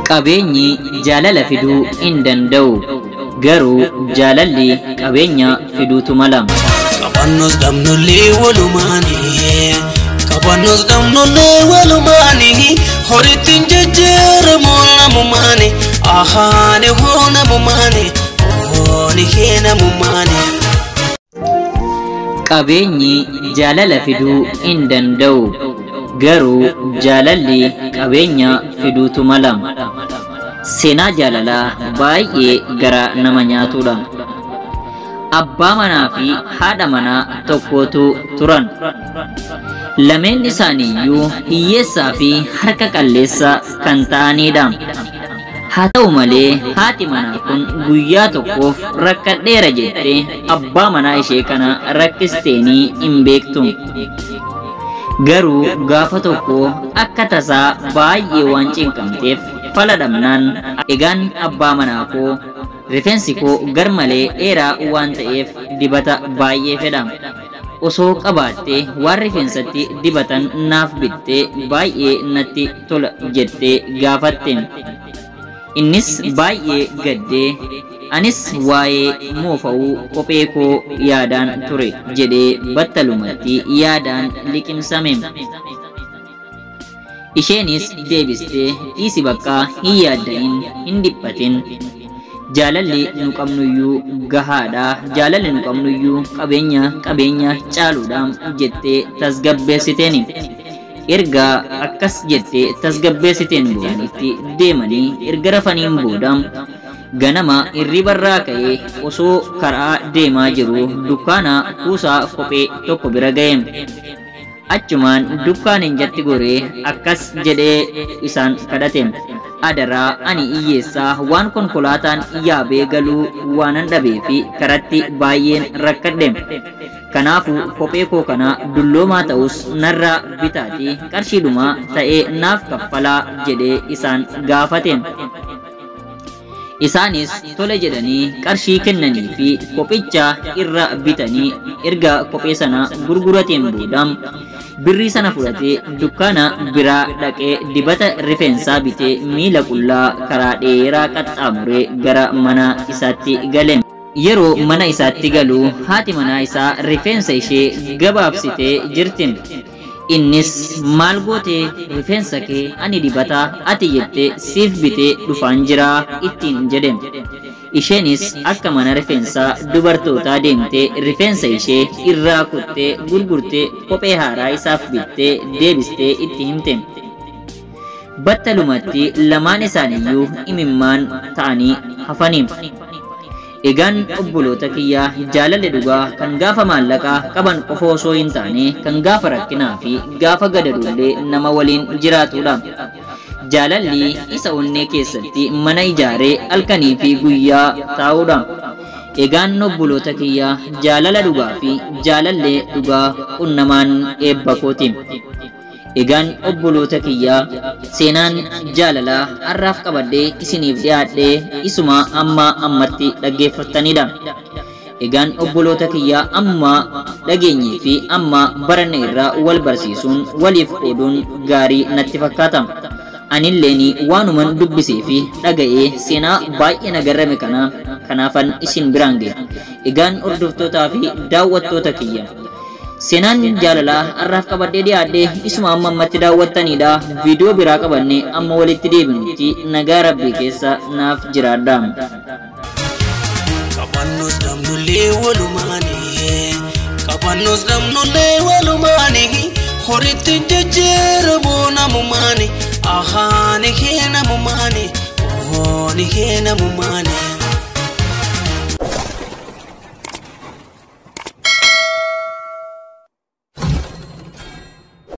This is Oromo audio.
Qabeenyi jaalala fiduu hin danda'u. Garuu jaalalli qabeenya fiduutu mala. Qabannoos dhabnullee walumaanii, qabannoos dhabnullee walumaanii, horiitiin jajjaaramu namumaanii, ahaane hoo namumaanii, hooni hee namumaanii. Qabeenyi jaalala fiduu hin danda'u. Garuu jaalalli qabeenya fiduutu mala. Seenaa jaalalaa baay'ee gara nama nyaatudha. Abbaa manaa fi haadha manaa tokkotu turan. Lameen isaaniiyyuu hiyyeessaa fi harka qalleessa kan ta'anidha. Haa ta'u malee haati manaa kun guyyaa tokkoof rakkadheera jettee abbaa manaa ishee kana rakkisteeni hin beektu. Garuu gaafa tokko akka tasaa baay'ee waan cinqamteef fala dhabnaan egaan abbaa manaa koo rifeensi koo garmalee dheeraa waan ta'eef dibata baay'ee fedha. Osoo qabaattee waan rifeensatti dibatan naaf bittee baay'ee natti tola jettee gaafatte. Innis baay'ee gaddee anis waa'ee moofa'uu kophee koo yaadaan ture jedhee battalumatti yaadaan liqimsame. Isheenis deebistee dhiisi bakka hin yaadda'in hin dhiphatin. Jaalalli nu qabnuyyuu gahaadha, jaalalli nu qabnuyyuu qabeenya caaluudhaan jettee tasgabbeessiteeni. Erga akkas jettee tasgabbeessiteen boodatti deemanii erga rafaniin booda ganama hirribarraa ka'ee osoo karaa deemaa jiru dukkaana kuusaa kophee tokko bira ga'e. Achumaan dukkaaniin jatti goree akkas jedhee isaan kadhate. Adaraa ani hiyyeessaa waan konkolaataan yaabee galuu waanan dhabee fi karatti baay'een rakkadhe. Kanaafuu kophee koo kana dulloomaa ta'us narraa bitaatii qarshiidhuma ta'ee naaf kaffalaa jedhee isaan gaafate. Isaanis tole jedhanii qarshii kennanii fi kophicha irra bitanii erga kophee sana gurgurateen booda birrii sana fudhatee dukkaana biraa dhaqee dibata rifeensaa bitee miila qullaa karaa dheeraa qaxxaamuree gara mana isaatti gale. Yeroo mana isaatti galu haati manaa isaa rifeensa ishee gabaabsitee jirti. Innis maal gootee rifeensa kee ani dibata ati jettee siif bitee dhufaan jira ittiin jedhe. Isheenis akka mana rifeensaa dubartootaa deemtee rifeensa ishee irraa kuttee gurgurtee kophee haaraa isaaf bittee deebistee itti himte. Battalumatti lamaan isaaniiyyuu imimmaan ta'anii hafanii. Egaan obboloota kiyyaa jaalalli dhugaa kan gaafa maallaqaa qaban qofa osoo hin taane kan gaafa rakkinaa fi gaafa gadadullee nama waliin jiraatudha. Jaalalli isa onnee keessatti mana ijaaree halkanii fi guyyaa taa'udha. Egaan obboloota kiyyaa jaalala dhugaa fi jaalallee dhugaa qunnamaan eebba kooti. Egaan obboloota kiyyaa seenaan jaalalaa har'aaf qabadhee isiniif dhiyaadhee isuma amma ammatti dhaggeeffattanidha. Egaan obboloota kiyyaa amma dhageenyii fi amma baranne irraa wal barsiisuun waliif qooduun gaarii natti fakkaata. Anilleen waanuman dubbisee fi dhaga'ee seenaa baay'ee nagarrame kanaafan isin biraan ga'e. Egaan hordoftootaa fi daawwattoota kiyya seenaan jaalalaa har'aaf qabadhee dhiyaadhee isuma amma ammatti daawwattanidha. Viidiyoo biraa qabannee amma walitti deebinutti nagaa rabbii keessa naaf jiraadha. Qabannoos dhabnullee walumaanii, qabannoos dhabnullee walumaanii, horiitiin jajjaaramu namumaanii, ahaane hee namumaanii, hooni hee namumaanii.